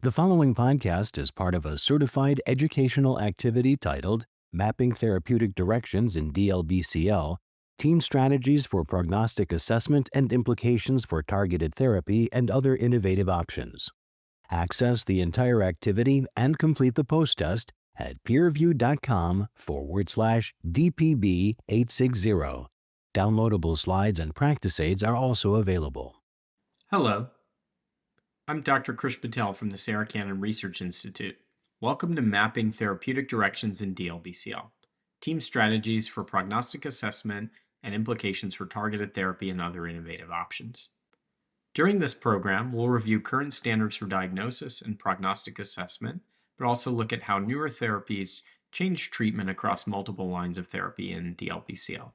The following podcast is part of a certified educational activity titled Mapping Therapeutic Directions in DLBCL, Team Strategies for Prognostic Assessment and Implications for Targeted Therapy and Other Innovative Options. Access the entire activity and complete the post-test at peerview.com/DPB860. Downloadable slides and practice aids are also available. Hello, I'm Dr. Krish Patel from the Sarah Cannon Research Institute. Welcome to Mapping Therapeutic Directions in DLBCL, Team Strategies for Prognostic Assessment and Implications for Targeted Therapy and Other Innovative Options. During this program, we'll review current standards for diagnosis and prognostic assessment, but also look at how newer therapies change treatment across multiple lines of therapy in DLBCL.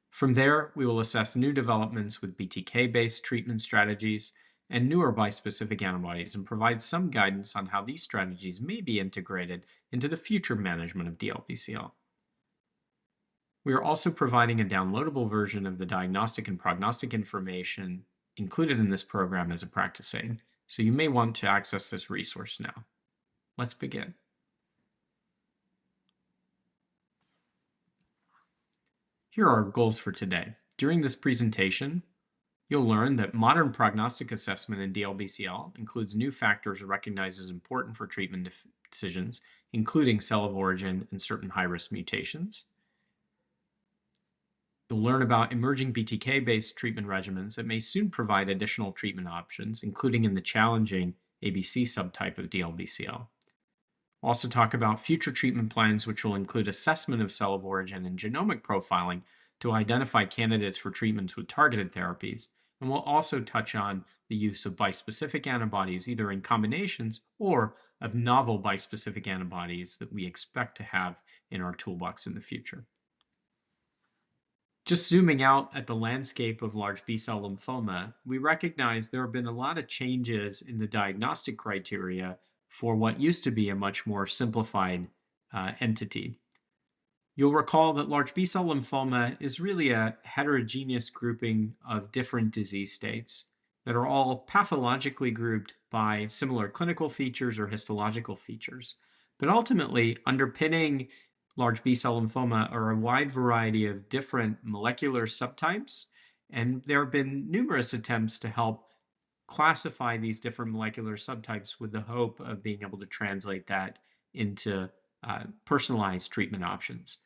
From there, we will assess new developments with BTK-based treatment strategies and newer bispecific antibodies and provide some guidance on how these strategies may be integrated into the future management of DLBCL. We are also providing a downloadable version of the diagnostic and prognostic information included in this program as a practice aid, so you may want to access this resource now. Let's begin. Here are our goals for today. During this presentation, you'll learn that modern prognostic assessment in DLBCL includes new factors recognized as important for treatment decisions, including cell of origin and certain high-risk mutations. You'll learn about emerging BTK-based treatment regimens that may soon provide additional treatment options, including in the challenging ABC subtype of DLBCL. We'll also talk about future treatment plans, which will include assessment of cell of origin and genomic profiling to identify candidates for treatments with targeted therapies. And we'll also touch on the use of bispecific antibodies, either in combinations or of novel bispecific antibodies that we expect to have in our toolbox in the future. Just zooming out at the landscape of large B-cell lymphoma, we recognize there have been a lot of changes in the diagnostic criteria for what used to be a much more simplified entity. You'll recall that large B-cell lymphoma is really a heterogeneous grouping of different disease states that are all pathologically grouped by similar clinical features or histological features. But ultimately, underpinning large B-cell lymphoma are a wide variety of different molecular subtypes, and there have been numerous attempts to help classify these different molecular subtypes with the hope of being able to translate that into personalized treatment options.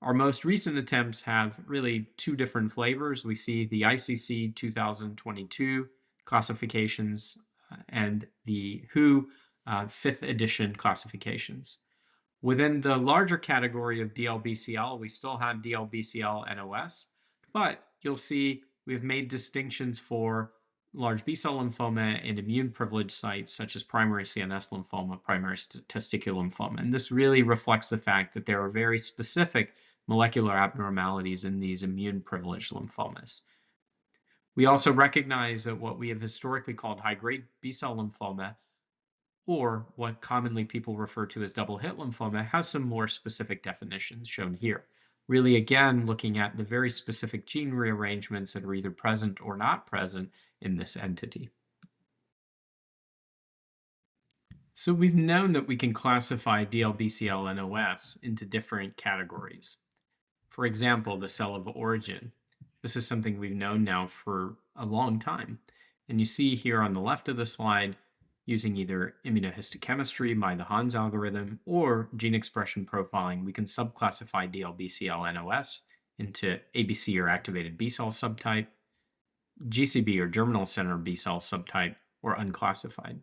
Our most recent attempts have really two different flavors. We see the ICC 2022 classifications and the WHO 5th edition classifications. Within the larger category of DLBCL, we still have DLBCL NOS, but you'll see we've made distinctions for large B-cell lymphoma and immune-privileged sites such as primary CNS lymphoma, primary testicular lymphoma. And this really reflects the fact that there are very specific molecular abnormalities in these immune-privileged lymphomas. We also recognize that what we have historically called high-grade B-cell lymphoma, or what commonly people refer to as double-hit lymphoma, has some more specific definitions shown here. Really, again, looking at the very specific gene rearrangements that are either present or not present in this entity. So we've known that we can classify DLBCL NOS into different categories. For example, the cell of origin. This is something we've known now for a long time. And you see here on the left of the slide, using either immunohistochemistry by the Hans algorithm or gene expression profiling, we can subclassify DLBCL NOS into ABC or activated B-cell subtype, GCB or germinal center B-cell subtype, or unclassified.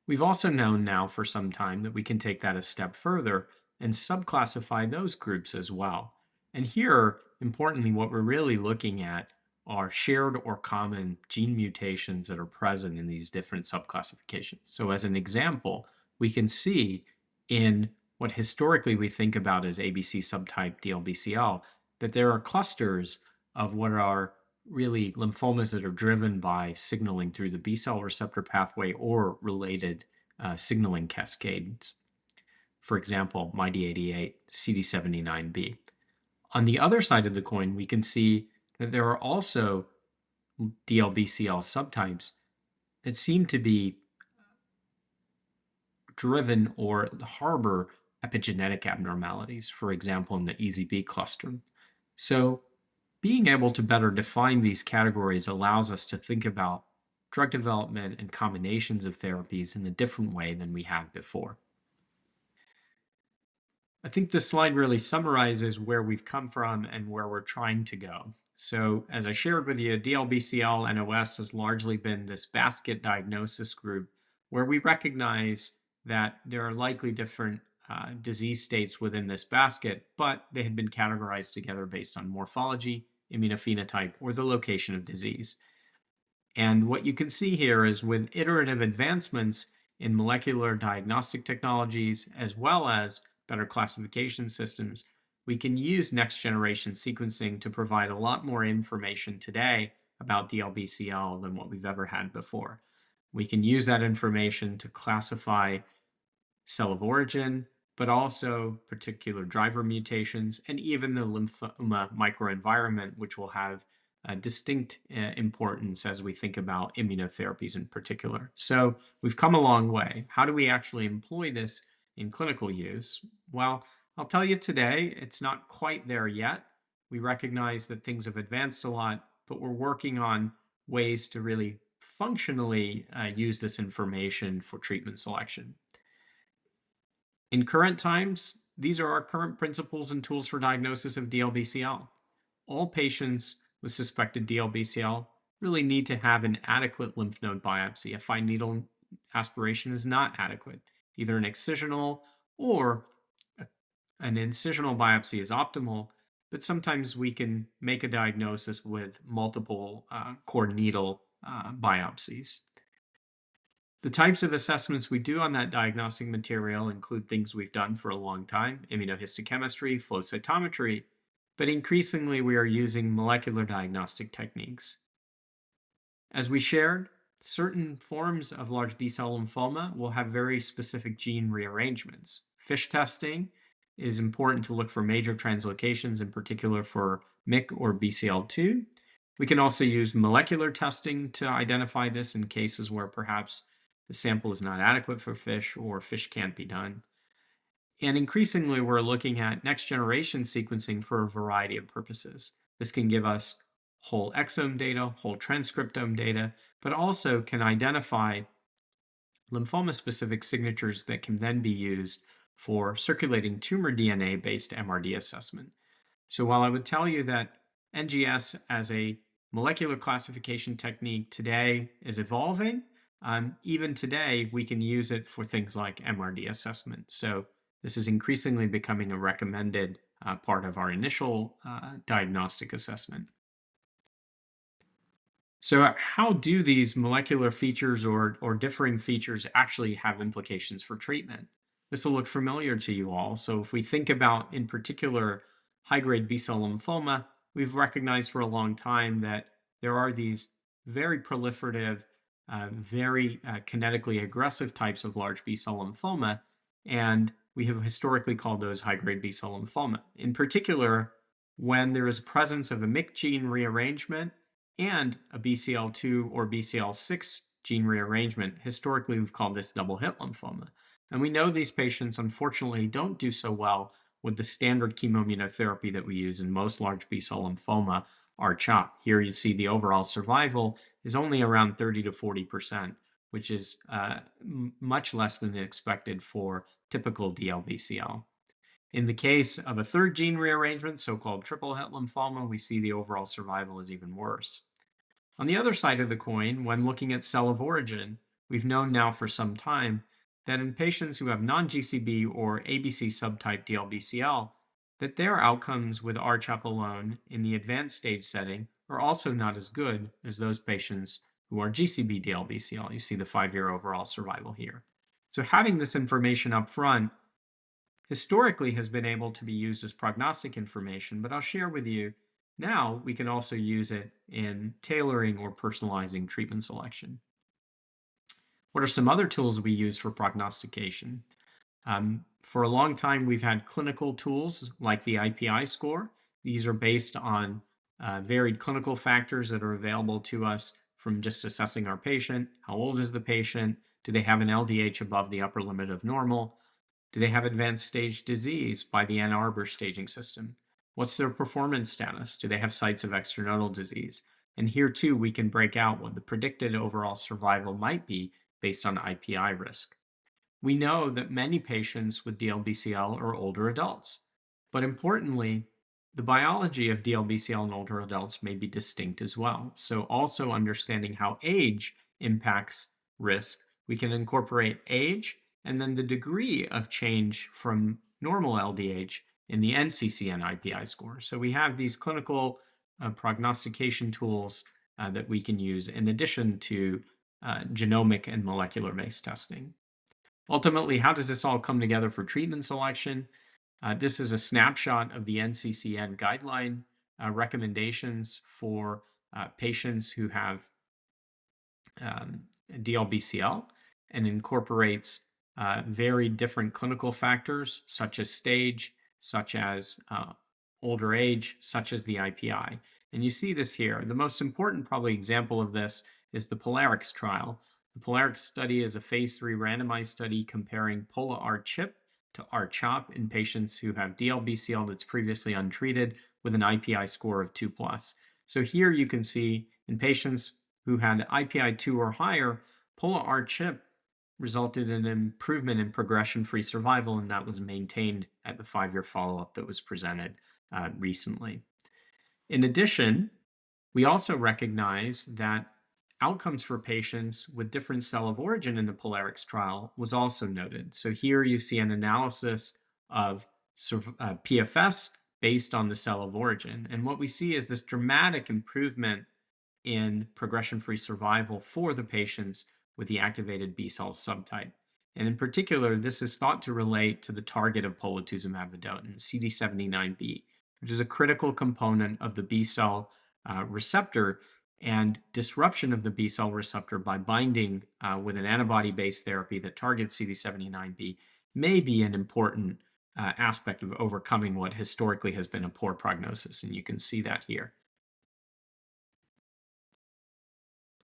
We've also known now for some time that we can take that a step further and subclassify those groups as well. And here, importantly, what we're really looking at are shared or common gene mutations that are present in these different subclassifications. So as an example, we can see in what historically we think about as ABC subtype DLBCL, that there are clusters of what are really lymphomas that are driven by signaling through the B-cell receptor pathway or related signaling cascades. For example, MyD88, CD79B. On the other side of the coin, we can see that there are also DLBCL subtypes that seem to be driven or harbor epigenetic abnormalities, for example, in the EZB cluster. So being able to better define these categories allows us to think about drug development and combinations of therapies in a different way than we have before. I think this slide really summarizes where we've come from and where we're trying to go. So as I shared with you, DLBCL NOS has largely been this basket diagnosis group where we recognize that there are likely different disease states within this basket, but they had been categorized together based on morphology, immunophenotype, or the location of disease. And what you can see here is with iterative advancements in molecular diagnostic technologies, as well as better classification systems, we can use next generation sequencing to provide a lot more information today about DLBCL than what we've ever had before. We can use that information to classify cell of origin, but also particular driver mutations, and even the lymphoma microenvironment, which will have a distinct importance as we think about immunotherapies in particular. So we've come a long way. How do we actually employ this in clinical use? Well, I'll tell you today, it's not quite there yet. We recognize that things have advanced a lot, but we're working on ways to really functionally use this information for treatment selection. In current times, these are our current principles and tools for diagnosis of DLBCL. All patients with suspected DLBCL really need to have an adequate lymph node biopsy. A fine needle aspiration is not adequate. Either an excisional or an incisional biopsy is optimal, but sometimes we can make a diagnosis with multiple core needle biopsies. The types of assessments we do on that diagnostic material include things we've done for a long time, immunohistochemistry, flow cytometry, but increasingly we are using molecular diagnostic techniques. As we shared, certain forms of large B-cell lymphoma will have very specific gene rearrangements. FISH testing is important to look for major translocations, in particular for MYC or BCL2. We can also use molecular testing to identify this in cases where perhaps the sample is not adequate for FISH or FISH can't be done. And increasingly, we're looking at next generation sequencing for a variety of purposes. This can give us whole exome data, whole transcriptome data, but also can identify lymphoma-specific signatures that can then be used for circulating tumor DNA-based MRD assessment. So while I would tell you that NGS as a molecular classification technique today is evolving, even today, we can use it for things like MRD assessment. So this is increasingly becoming a recommended part of our initial diagnostic assessment. So how do these molecular features or differing features actually have implications for treatment? This will look familiar to you all. So if we think about, in particular, high-grade B-cell lymphoma, we've recognized for a long time that there are these very proliferative, very kinetically aggressive types of large B-cell lymphoma, and we have historically called those high-grade B-cell lymphoma. In particular, when there is presence of a MYC gene rearrangement and a BCL2 or BCL6 gene rearrangement, historically we've called this double-hit lymphoma. And we know these patients, unfortunately, don't do so well with the standard chemoimmunotherapy that we use in most large B-cell lymphoma, R-CHOP. Here you see the overall survival is only around 30 to 40%, which is much less than expected for typical DLBCL. In the case of a third gene rearrangement, so-called triple-hit lymphoma, we see the overall survival is even worse. On the other side of the coin, when looking at cell of origin, we've known now for some time that in patients who have non-GCB or ABC subtype DLBCL, that their outcomes with R-CHOP alone in the advanced stage setting are also not as good as those patients who are GCB DLBCL. You see the 5-year overall survival here. So having this information up front historically has been able to be used as prognostic information, but I'll share with you now we can also use it in tailoring or personalizing treatment selection. What are some other tools we use for prognostication? For a long time, we've had clinical tools like the IPI score. These are based on varied clinical factors that are available to us from just assessing our patient. How old is the patient? Do they have an LDH above the upper limit of normal? Do they have advanced stage disease by the Ann Arbor staging system? What's their performance status? Do they have sites of extranodal disease? And here too, we can break out what the predicted overall survival might be based on IPI risk. We know that many patients with DLBCL are older adults, but importantly, the biology of DLBCL in older adults may be distinct as well. So also understanding how age impacts risk, we can incorporate age and then the degree of change from normal LDH in the NCC and IPI score. So we have these clinical prognostication tools that we can use in addition to genomic and molecular-based testing. Ultimately, how does this all come together for treatment selection? This is a snapshot of the NCCN guideline recommendations for patients who have DLBCL and incorporates very different clinical factors such as stage, such as older age, such as the IPI. And you see this here. The most important probably example of this is the Pola-R-CHP trial. The Pola-R-CHP study is a phase 3 randomized study comparing Pola-R-CHP to R-CHOP in patients who have DLBCL that's previously untreated with an IPI score of 2+. So here you can see in patients who had IPI 2 or higher, Pola-R-CHP resulted in an improvement in progression-free survival, and that was maintained at the 5-year follow-up that was presented recently. In addition, we also recognize that outcomes for patients with different cell of origin in the Pola-R-CHP trial was also noted. So here you see an analysis of PFS based on the cell of origin. And what we see is this dramatic improvement in progression-free survival for the patients with the activated B-cell subtype. And in particular, this is thought to relate to the target of polatuzumab vedotin, CD79B, which is a critical component of the B-cell receptor, and disruption of the B-cell receptor by binding with an antibody-based therapy that targets CD79B may be an important aspect of overcoming what historically has been a poor prognosis, and you can see that here.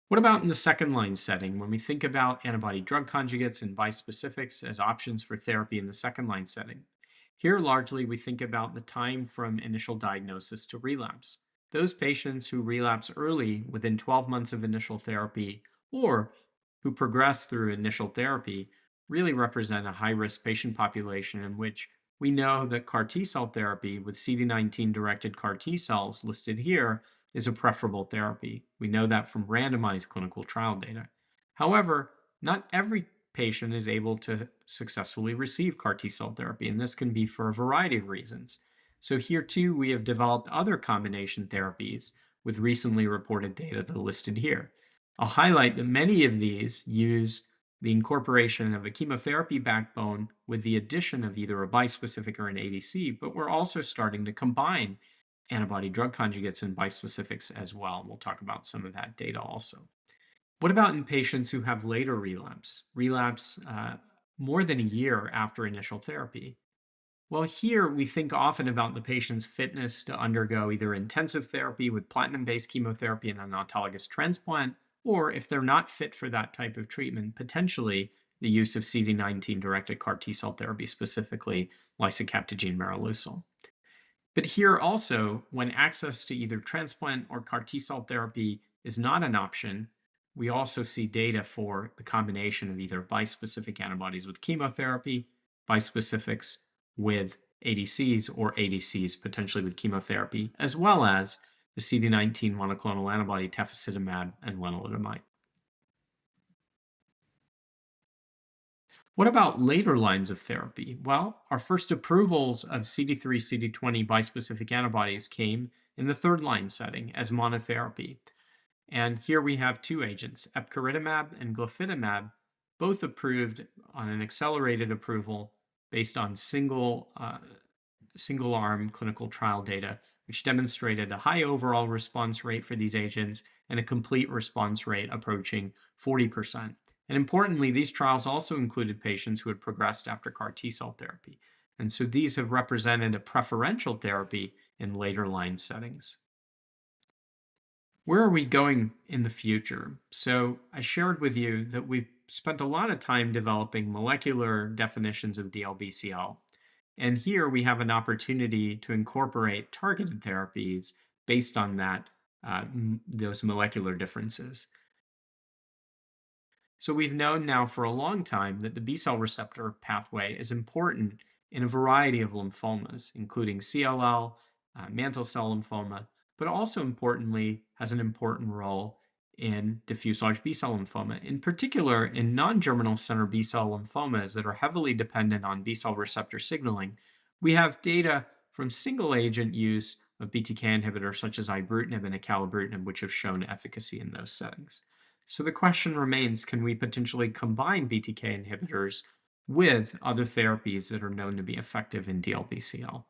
What about in the second-line setting? When we think about antibody-drug conjugates and bispecifics as options for therapy in the second-line setting, here largely we think about the time from initial diagnosis to relapse. Those patients who relapse early within 12 months of initial therapy or who progress through initial therapy really represent a high-risk patient population in which we know that CAR T-cell therapy with CD19-directed CAR T-cells listed here is a preferable therapy. We know that from randomized clinical trial data. However, not every patient is able to successfully receive CAR T-cell therapy, and this can be for a variety of reasons. So here too, we have developed other combination therapies with recently reported data that are listed here. I'll highlight that many of these use the incorporation of a chemotherapy backbone with the addition of either a bispecific or an ADC, but we're also starting to combine antibody-drug conjugates and bispecifics as well. We'll talk about some of that data also. What about in patients who have later relapse more than a year after initial therapy? Well, here we think often about the patient's fitness to undergo either intensive therapy with platinum-based chemotherapy and an autologous transplant, or if they're not fit for that type of treatment, potentially the use of CD19-directed CAR T-cell therapy, specifically lisocabtagene maraleucel. But here also, when access to either transplant or CAR T-cell therapy is not an option, we also see data for the combination of either bispecific antibodies with chemotherapy, bispecifics with ADCs, or ADCs potentially with chemotherapy, as well as the CD19 monoclonal antibody tafasitamab and lenalidomide. What about later lines of therapy? Well, our first approvals of CD3, CD20 bispecific antibodies came in the third-line setting as monotherapy. And here we have two agents, epcoritamab and glofitamab, both approved on an accelerated approval based on single-arm clinical trial data, which demonstrated a high overall response rate for these agents and a complete response rate approaching 40%. And importantly, these trials also included patients who had progressed after CAR T-cell therapy. And so these have represented a preferential therapy in later line settings. Where are we going in the future? So I shared with you that we've spent a lot of time developing molecular definitions of DLBCL. And here we have an opportunity to incorporate targeted therapies based on those molecular differences. So we've known now for a long time that the B cell receptor pathway is important in a variety of lymphomas, including CLL, mantle cell lymphoma, but also importantly has an important role in diffuse large B cell lymphoma, in particular in non-germinal center B cell lymphomas that are heavily dependent on B cell receptor signaling. We have data from single agent use of BTK inhibitors such as ibrutinib and acalabrutinib, which have shown efficacy in those settings. So the question remains, can we potentially combine BTK inhibitors with other therapies that are known to be effective in DLBCL?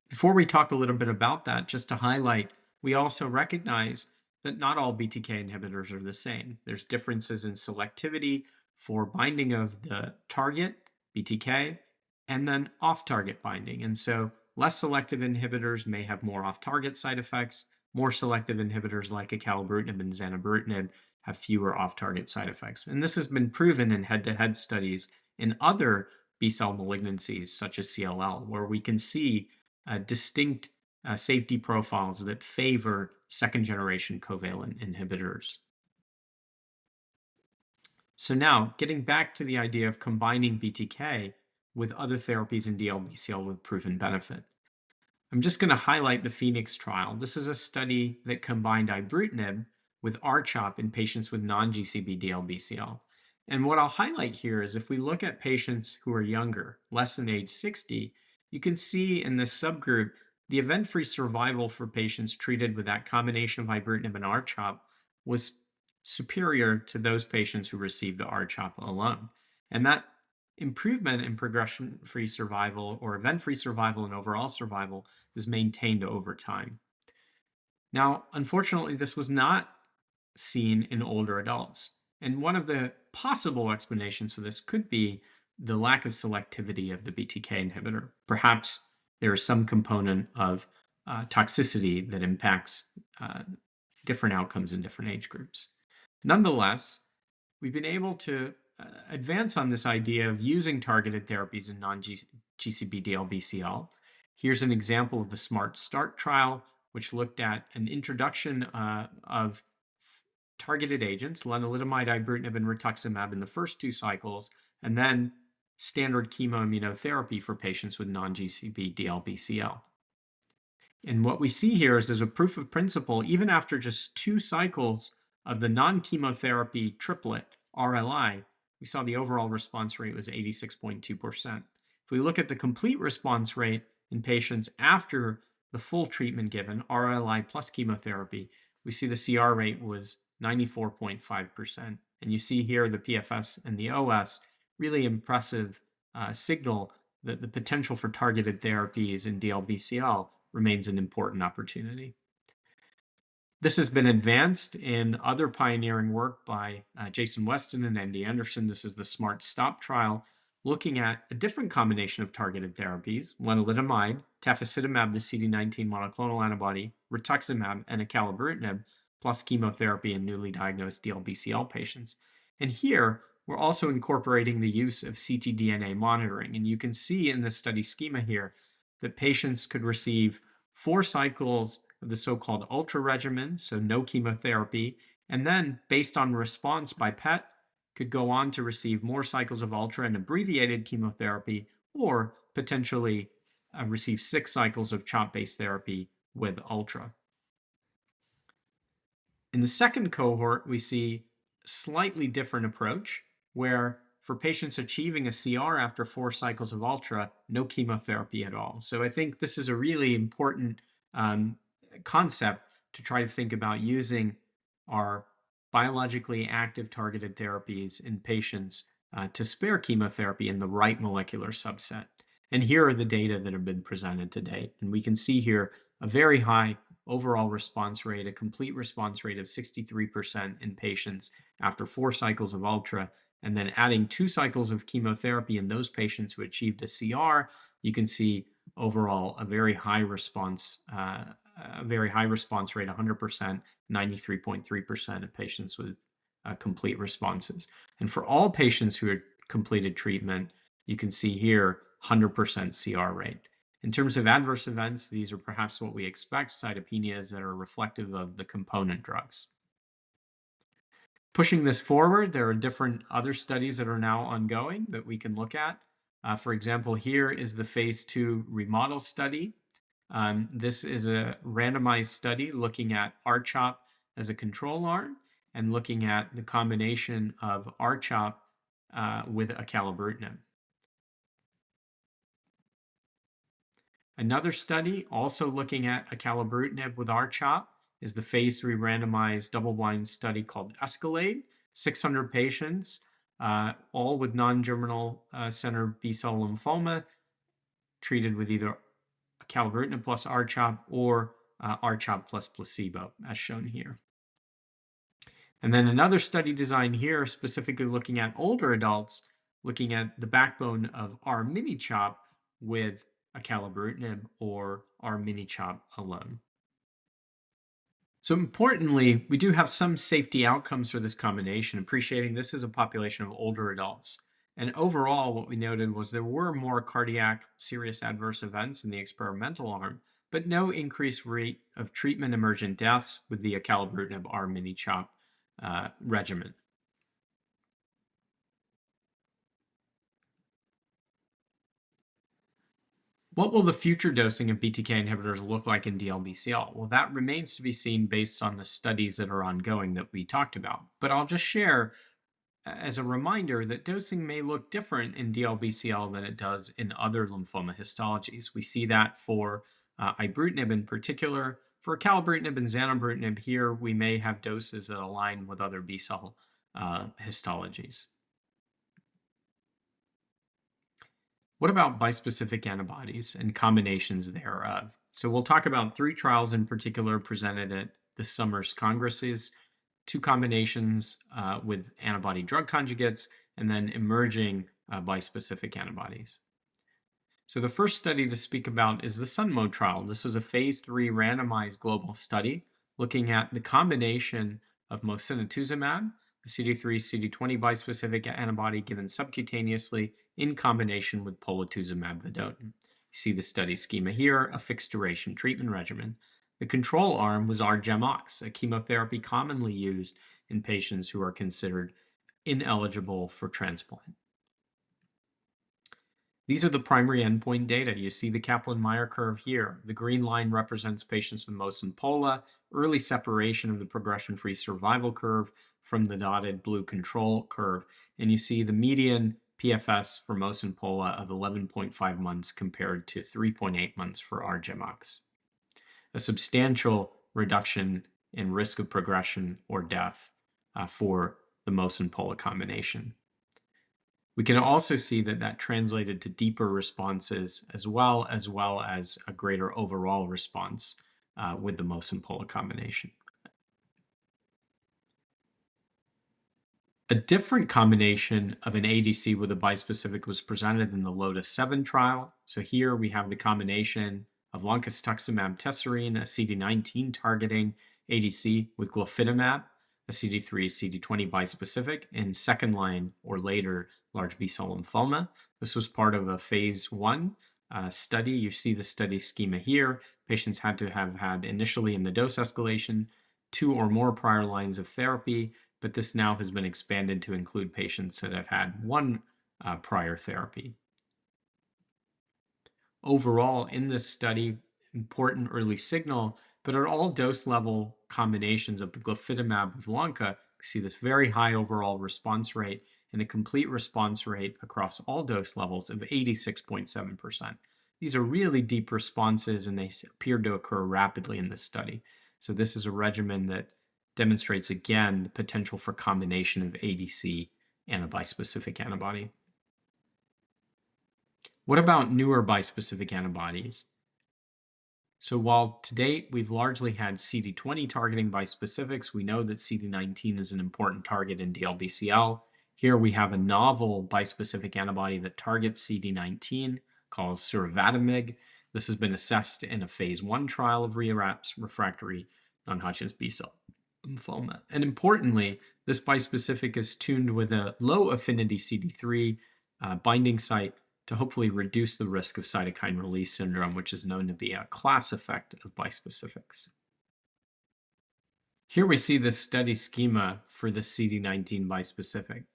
Before we talk a little bit about that, just to highlight, we also recognize that not all BTK inhibitors are the same. There's differences in selectivity for binding of the target, BTK, and then off-target binding. And so less selective inhibitors may have more off-target side effects. More selective inhibitors like acalabrutinib and zanubrutinib have fewer off-target side effects. And this has been proven in head-to-head studies in other B-cell malignancies, such as CLL, where we can see distinct safety profiles that favor second-generation covalent inhibitors. So now, getting back to the idea of combining BTK with other therapies in DLBCL with proven benefit. I'm just going to highlight the Phoenix trial. This is a study that combined ibrutinib with R-CHOP in patients with non-GCB DLBCL. And what I'll highlight here is if we look at patients who are younger, less than age 60, you can see in this subgroup the event-free survival for patients treated with that combination of ibrutinib and R-CHOP was superior to those patients who received the R-CHOP alone. And that improvement in progression-free survival or event-free survival and overall survival is maintained over time. Now, unfortunately, this was not seen in older adults. And one of the possible explanations for this could be the lack of selectivity of the BTK inhibitor. Perhaps there is some component of toxicity that impacts different outcomes in different age groups. Nonetheless, we've been able to advance on this idea of using targeted therapies in non-GCB DLBCL. Here's an example of the SMART START trial, which looked at an introduction of targeted agents, lenalidomide, ibrutinib, and rituximab in the first 2 cycles, and then standard chemoimmunotherapy for patients with non-GCB DLBCL. And what we see here is there's a proof of principle, even after just 2 cycles of the non-chemotherapy triplet, RLI, we saw the overall response rate was 86.2%. If we look at the complete response rate in patients after the full treatment given, RLI plus chemotherapy, we see the CR rate was 94.5%. And you see here the PFS and the OS, really impressive signal that the potential for targeted therapies in DLBCL remains an important opportunity. This has been advanced in other pioneering work by Jason Weston and Andy Anderson. This is the SMART STOP trial, looking at a different combination of targeted therapies, lenalidomide, tafasitamab, the CD19 monoclonal antibody, rituximab, and acalabrutinib, plus chemotherapy in newly diagnosed DLBCL patients. And here, we're also incorporating the use of ctDNA monitoring. And you can see in the study schema here that patients could receive 4 cycles of the so-called ultra regimen, so no chemotherapy, and then based on response by PET, could go on to receive more cycles of ultra and abbreviated chemotherapy, or potentially receive 6 cycles of CHOP-based therapy with ultra. In the second cohort, we see a slightly different approach, where for patients achieving a CR after 4 cycles of ultra, no chemotherapy at all. So I think this is a really important concept to try to think about using our biologically active targeted therapies in patients to spare chemotherapy in the right molecular subset. And here are the data that have been presented to date. And we can see here a very high overall response rate, a complete response rate of 63% in patients after 4 cycles of ultra, and then adding 2 cycles of chemotherapy in those patients who achieved a CR, you can see overall a very high response rate, 100%, 93.3% of patients with complete responses. And for all patients who had completed treatment, you can see here 100% CR rate. In terms of adverse events, these are perhaps what we expect, cytopenias that are reflective of the component drugs. Pushing this forward, there are different other studies that are now ongoing that we can look at. For example, here is the phase 2 REModL study. This is a randomized study looking at R-CHOP as a control arm and looking at the combination of R-CHOP with acalabrutinib. Another study also looking at acalabrutinib with R-CHOP is the phase 3 randomized double-blind study called Escalade, 600 patients, all with non-germinal center B-cell lymphoma, treated with either acalabrutinib plus R-CHOP or R-CHOP plus placebo, as shown here. And then another study design here, specifically looking at older adults, looking at the backbone of R-mini-CHOP with acalabrutinib or R-mini-CHOP alone. So importantly, we do have some safety outcomes for this combination, appreciating this is a population of older adults. And overall, what we noted was there were more cardiac serious adverse events in the experimental arm, but no increased rate of treatment emergent deaths with the acalabrutinib R-mini-CHOP regimen. What will the future dosing of BTK inhibitors look like in DLBCL? Well, that remains to be seen based on the studies that are ongoing that we talked about. But I'll just share as a reminder that dosing may look different in DLBCL than it does in other lymphoma histologies. We see that for ibrutinib in particular. For acalabrutinib and zanubrutinib here, we may have doses that align with other B-cell histologies. What about bispecific antibodies and combinations thereof? So we'll talk about 3 trials in particular presented at this summer's congresses, 2 combinations with antibody drug conjugates, and then emerging bispecific antibodies. So the first study to speak about is the SUNMO trial. This was a phase 3 randomized global study looking at the combination of mosunetuzumab, a CD3/CD20 bispecific antibody given subcutaneously in combination with polatuzumab vedotin. You see the study schema here, a fixed duration treatment regimen. The control arm was R-GemOx, a chemotherapy commonly used in patients who are considered ineligible for transplant. These are the primary endpoint data. You see the Kaplan-Meier curve here. The green line represents patients with mosun-pola, early separation of the progression-free survival curve from the dotted blue control curve. And you see the median PFS for mosun-pola of 11.5 months compared to 3.8 months for R-GemOx. A substantial reduction in risk of progression or death for the mosun-pola combination. We can also see that that translated to deeper responses as well as a greater overall response with the mosun-pola combination. A different combination of an ADC with a bispecific was presented in the LOTUS-7 trial. So here we have the combination of loncastuximab tesirine, a CD19 targeting ADC, with glofitamab, a CD3/CD20 bispecific, in second line or later large B-cell lymphoma. This was part of a phase 1 study. You see the study schema here. Patients had to have had initially in the dose escalation 2 or more prior lines of therapy, but this now has been expanded to include patients that have had 1 prior therapy. Overall, in this study, important early signal, but at all dose level combinations of the glofitamab with lonca, we see this very high overall response rate and a complete response rate across all dose levels of 86.7%. These are really deep responses, and they appear to occur rapidly in this study. So this is a regimen that demonstrates, again, the potential for combination of ADC and a bispecific antibody. What about newer bispecific antibodies? So while to date we've largely had CD20 targeting bispecifics, we know that CD19 is an important target in DLBCL. Here we have a novel bispecific antibody that targets CD19 called surovatamig. This has been assessed in a phase 1 trial of relapsed refractory non-Hodgkin's B-cell lymphoma. And importantly, this bispecific is tuned with a low affinity CD3 binding site to hopefully reduce the risk of cytokine release syndrome, which is known to be a class effect of bispecifics. Here we see the study schema for the CD19 bispecific.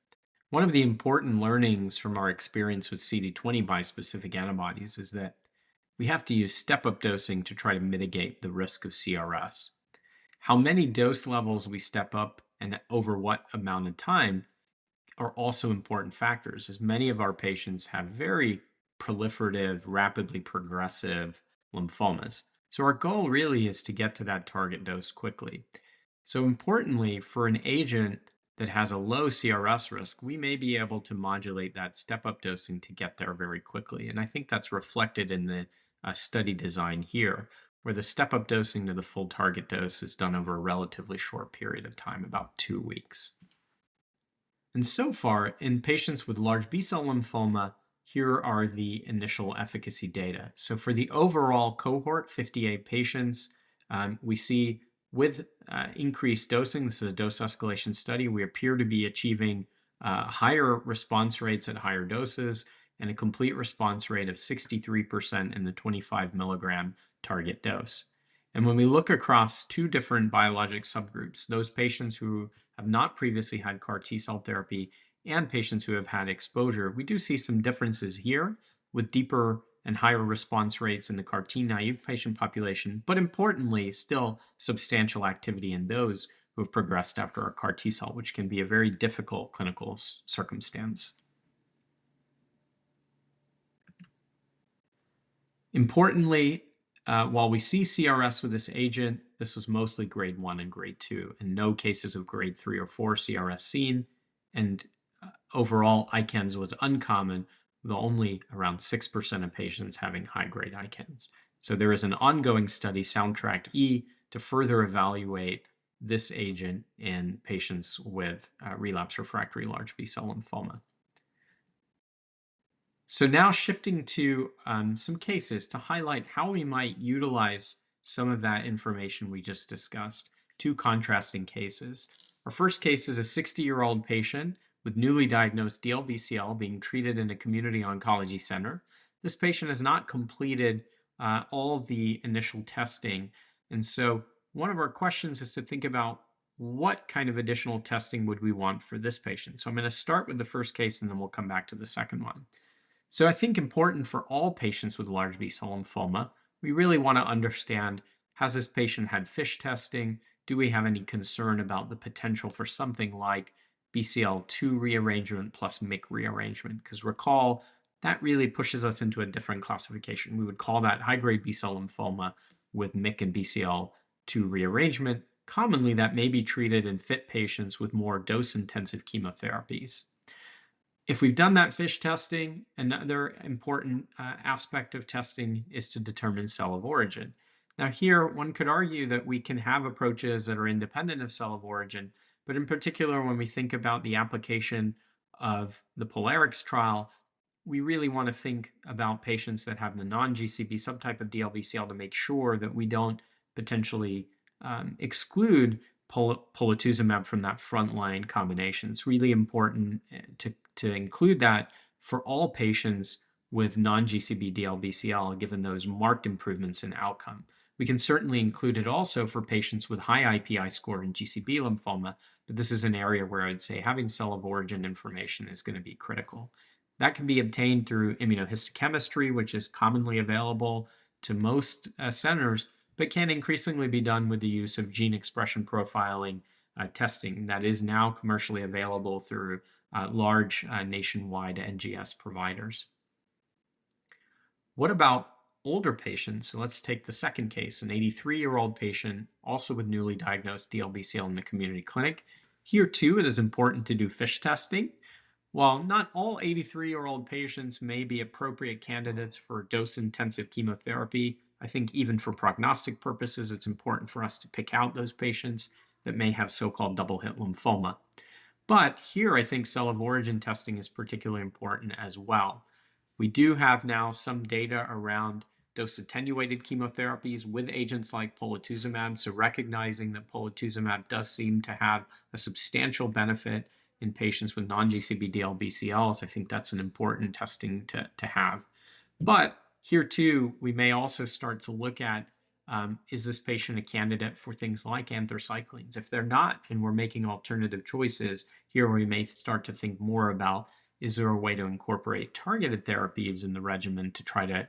One of the important learnings from our experience with CD20 bispecific antibodies is that we have to use step-up dosing to try to mitigate the risk of CRS. How many dose levels we step up and over what amount of time are also important factors, as many of our patients have very proliferative, rapidly progressive lymphomas. So our goal really is to get to that target dose quickly. So importantly, for an agent that has a low CRS risk, we may be able to modulate that step-up dosing to get there very quickly. And I think that's reflected in the study design here, where the step-up dosing to the full target dose is done over a relatively short period of time, about 2 weeks. And so far, in patients with large B-cell lymphoma, here are the initial efficacy data. So for the overall cohort, 58 patients, we see with increased dosing, this is a dose escalation study, we appear to be achieving higher response rates at higher doses and a complete response rate of 63% in the 25 milligram target dose. And when we look across 2 different biologic subgroups, those patients who have not previously had CAR T-cell therapy and patients who have had exposure, we do see some differences here with deeper and higher response rates in the CAR T naive patient population, but importantly, still substantial activity in those who have progressed after a CAR T-cell, which can be a very difficult clinical circumstance. Importantly, while we see CRS with this agent, this was mostly grade 1 and grade 2, and no cases of grade 3 or 4 CRS seen. And overall, ICANS was uncommon, with only around 6% of patients having high-grade ICANS. So there is an ongoing study, Soundtrack E, to further evaluate this agent in patients with relapse refractory large B-cell lymphoma. So now shifting to some cases to highlight how we might utilize some of that information we just discussed, 2 contrasting cases. Our first case is a 60-year-old patient with newly diagnosed DLBCL being treated in a community oncology center. This patient has not completed all the initial testing. And so one of our questions is to think about what kind of additional testing would we want for this patient. So I'm going to start with the first case and then we'll come back to the second one. So I think important for all patients with large B-cell lymphoma, we really want to understand, has this patient had FISH testing? Do we have any concern about the potential for something like BCL2 rearrangement plus MYC rearrangement? Because recall, that really pushes us into a different classification. We would call that high-grade B-cell lymphoma with MYC and BCL2 rearrangement. Commonly, that may be treated in fit patients with more dose-intensive chemotherapies. If we've done that FISH testing, another important aspect of testing is to determine cell of origin. Now here, one could argue that we can have approaches that are independent of cell of origin, but in particular, when we think about the application of the Pola-R-CHP trial, we really want to think about patients that have the non-GCB subtype of DLBCL to make sure that we don't potentially exclude polatuzumab from that frontline combination. It's really important to include that for all patients with non-GCB DLBCL, given those marked improvements in outcome. We can certainly include it also for patients with high IPI score in GCB lymphoma, but this is an area where I'd say having cell of origin information is going to be critical. That can be obtained through immunohistochemistry, which is commonly available to most centers, but can increasingly be done with the use of gene expression profiling testing that is now commercially available through large nationwide NGS providers. What about older patients? So let's take the second case, an 83-year-old patient, also with newly diagnosed DLBCL in the community clinic. Here too, it is important to do FISH testing. While not all 83-year-old patients may be appropriate candidates for dose-intensive chemotherapy, I think even for prognostic purposes, it's important for us to pick out those patients that may have so-called double-hit lymphoma. But here, I think cell of origin testing is particularly important as well. We do have now some data around dose-attenuated chemotherapies with agents like polatuzumab. So recognizing that polatuzumab does seem to have a substantial benefit in patients with non-GCB DLBCLs, I think that's an important testing to have. But here too, we may also start to look at, is this patient a candidate for things like anthracyclines? If they're not, and we're making alternative choices, here we may start to think more about, is there a way to incorporate targeted therapies in the regimen to try to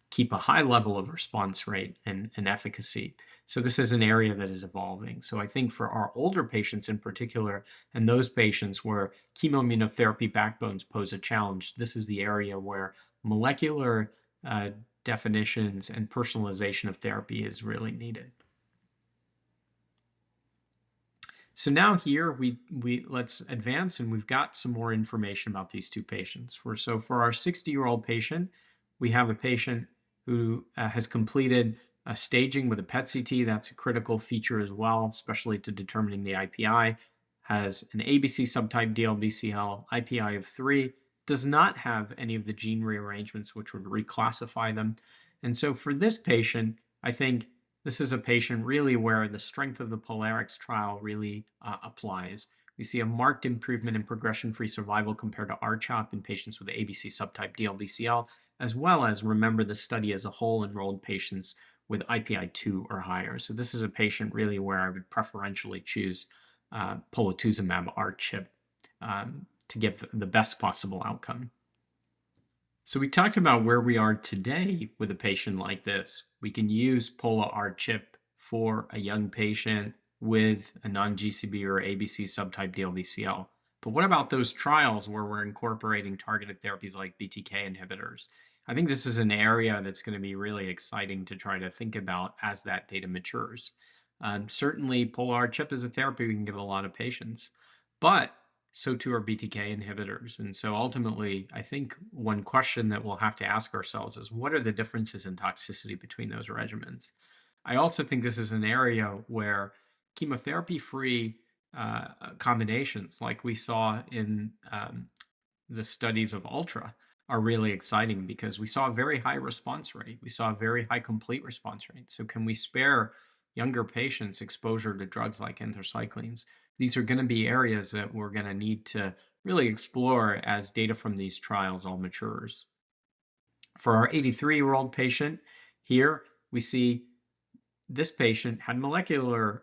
keep a high level of response rate and efficacy? So this is an area that is evolving. So I think for our older patients in particular, and those patients where chemoimmunotherapy backbones pose a challenge, this is the area where molecular definitions and personalization of therapy is really needed. So now here we let's advance, and we've got some more information about these two patients. For our 60-year-old patient, we have a patient who has completed a staging with a PET-CT. That's a critical feature as well, especially to determining the IPI. Has an ABC subtype DLBCL, IPI of 3, does not have any of the gene rearrangements which would reclassify them. And so for this patient, I think this is a patient really where the strength of the Pola-R-CHP trial really applies. We see a marked improvement in progression-free survival compared to R-CHOP in patients with ABC subtype DLBCL, as well as, remember, the study as a whole enrolled patients with IPI 2 or higher. So this is a patient really where I would preferentially choose polatuzumab R-CHP to give the best possible outcome. So we talked about where we are today with a patient like this. We can use Pola-R-CHP for a young patient with a non-GCB or ABC subtype DLBCL. But what about those trials where we're incorporating targeted therapies like BTK inhibitors? I think this is an area that's going to be really exciting to try to think about as that data matures. Certainly, Pola-R-CHP is a therapy we can give a lot of patients, but so too are BTK inhibitors. And so ultimately, I think one question that we'll have to ask ourselves is, what are the differences in toxicity between those regimens? I also think this is an area where chemotherapy-free combinations, like we saw in the studies of Ultra, are really exciting because we saw a very high response rate. We saw a very high complete response rate. So can we spare younger patients exposure to drugs like anthracyclines? These are going to be areas that we're going to need to really explore as data from these trials all matures. For our 83-year-old patient here, we see this patient had molecular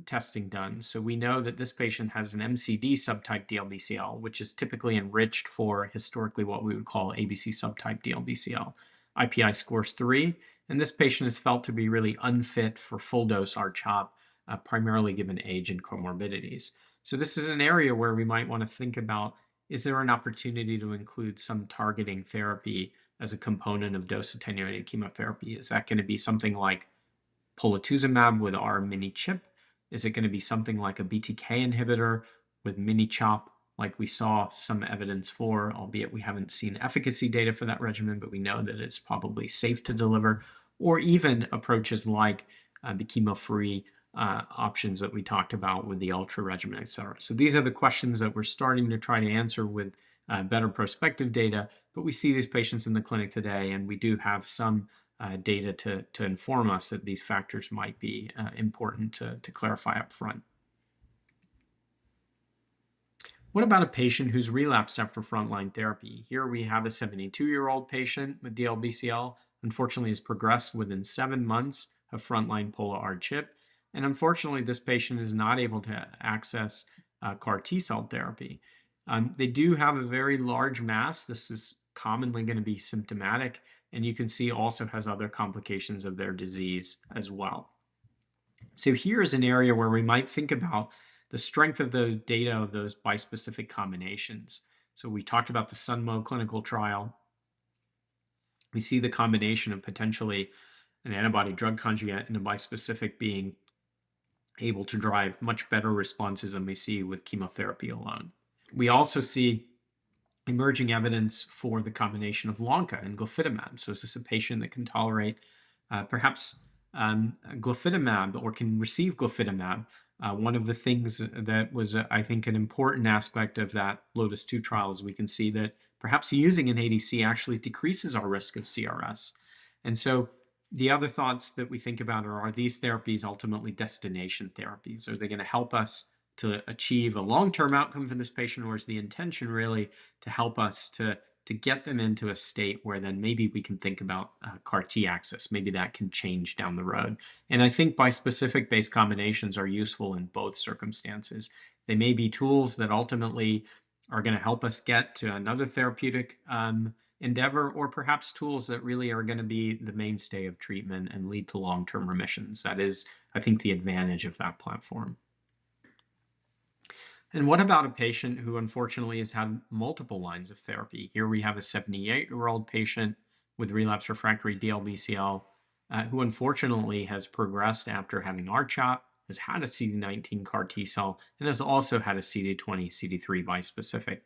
testing done. So we know that this patient has an MCD subtype DLBCL, which is typically enriched for historically what we would call ABC subtype DLBCL. IPI scores 3, and this patient is felt to be really unfit for full dose R-CHOP, primarily given age and comorbidities. So this is an area where we might want to think about, is there an opportunity to include some targeting therapy as a component of dose-attenuated chemotherapy? Is that going to be something like polatuzumab with our mini-CHP? Is it going to be something like a BTK inhibitor with mini-CHOP, like we saw some evidence for, albeit we haven't seen efficacy data for that regimen, but we know that it's probably safe to deliver, or even approaches like the chemo-free options that we talked about with the Ultra regimen, et cetera. So these are the questions that we're starting to try to answer with better prospective data, but we see these patients in the clinic today, and we do have some data to inform us that these factors might be important to clarify up front. What about a patient who's relapsed after frontline therapy? Here we have a 72-year-old patient with DLBCL, unfortunately has progressed within 7 months of frontline Pola-R-CHP, and unfortunately this patient is not able to access CAR T-cell therapy. They do have a very large mass. This is commonly going to be symptomatic, and you can see also has other complications of their disease as well. So here's an area where we might think about the strength of the data of those bispecific combinations. So we talked about the SUNMO clinical trial. We see the combination of potentially an antibody drug conjugate and a bispecific being able to drive much better responses than we see with chemotherapy alone. We also see emerging evidence for the combination of Lonca and glofitamab. So is this a patient that can tolerate perhaps glofitamab or can receive glofitamab? One of the things that was, I think, an important aspect of that LOTUS-2 trial is we can see that perhaps using an ADC actually decreases our risk of CRS. And so the other thoughts that we think about are these therapies ultimately destination therapies? Are they going to help us to achieve a long-term outcome for this patient, or is the intention really to help us to get them into a state where then maybe we can think about CAR T access? Maybe that can change down the road. And I think bispecific based combinations are useful in both circumstances. They may be tools that ultimately are going to help us get to another therapeutic endeavor, or perhaps tools that really are going to be the mainstay of treatment and lead to long-term remissions. That is, I think, the advantage of that platform. And what about a patient who unfortunately has had multiple lines of therapy? Here we have a 78-year-old patient with relapse refractory DLBCL who unfortunately has progressed after having R-CHOP, has had a CD19 CAR T cell, and has also had a CD20, CD3 bispecific.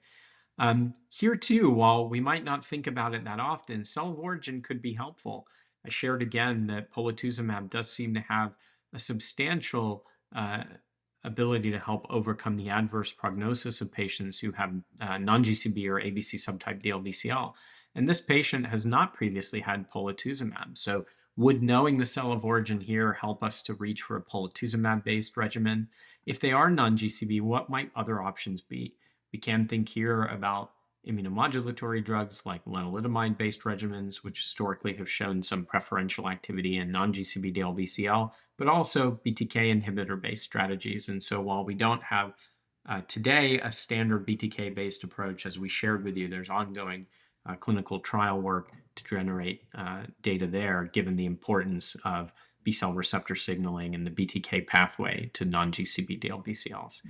Here too, while we might not think about it that often, cell of origin could be helpful. I shared again that polatuzumab does seem to have a substantial ability to help overcome the adverse prognosis of patients who have non-GCB or ABC subtype DLBCL. And this patient has not previously had polatuzumab. So would knowing the cell of origin here help us to reach for a polatuzumab-based regimen? If they are non-GCB, what might other options be? We can think here about immunomodulatory drugs like lenalidomide-based regimens, which historically have shown some preferential activity in non-GCB DLBCL, but also BTK inhibitor-based strategies. And so while we don't have today a standard BTK-based approach, as we shared with you, there's ongoing clinical trial work to generate data there, given the importance of B-cell receptor signaling and the BTK pathway to non-GCB DLBCLs.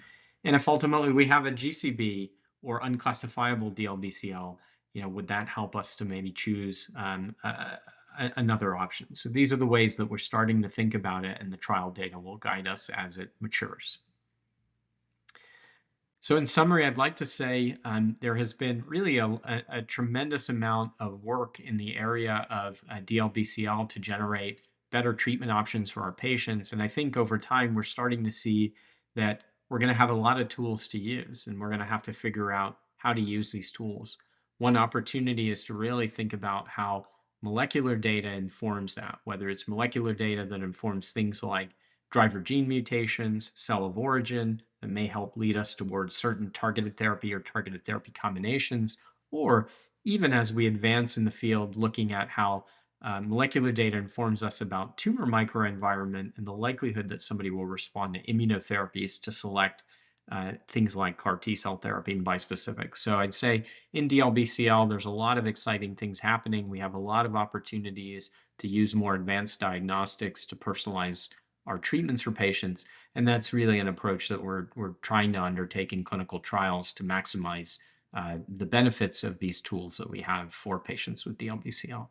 And if ultimately we have a GCB or unclassifiable DLBCL, would that help us to maybe choose another option? So these are the ways that we're starting to think about it, and the trial data will guide us as it matures. So in summary, I'd like to say there has been really a tremendous amount of work in the area of DLBCL to generate better treatment options for our patients. And I think over time, we're starting to see that we're going to have a lot of tools to use, and we're going to have to figure out how to use these tools. One opportunity is to really think about how molecular data informs that, whether it's molecular data that informs things like driver gene mutations, cell of origin, that may help lead us towards certain targeted therapy or targeted therapy combinations, or even as we advance in the field, looking at how molecular data informs us about tumor microenvironment and the likelihood that somebody will respond to immunotherapies to select things like CAR T cell therapy and bispecific. So I'd say in DLBCL, there's a lot of exciting things happening. We have a lot of opportunities to use more advanced diagnostics to personalize our treatments for patients. And that's really an approach that we're trying to undertake in clinical trials to maximize the benefits of these tools that we have for patients with DLBCL.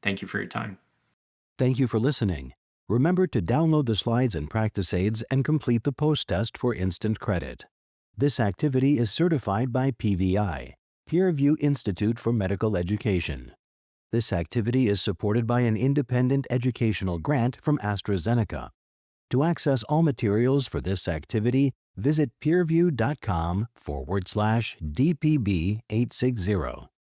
Thank you for your time. Thank you for listening. Remember to download the slides and practice aids and complete the post-test for instant credit. This activity is certified by PVI, PeerView Institute for Medical Education. This activity is supported by an independent educational grant from AstraZeneca. To access all materials for this activity, visit peerview.com/DPB860.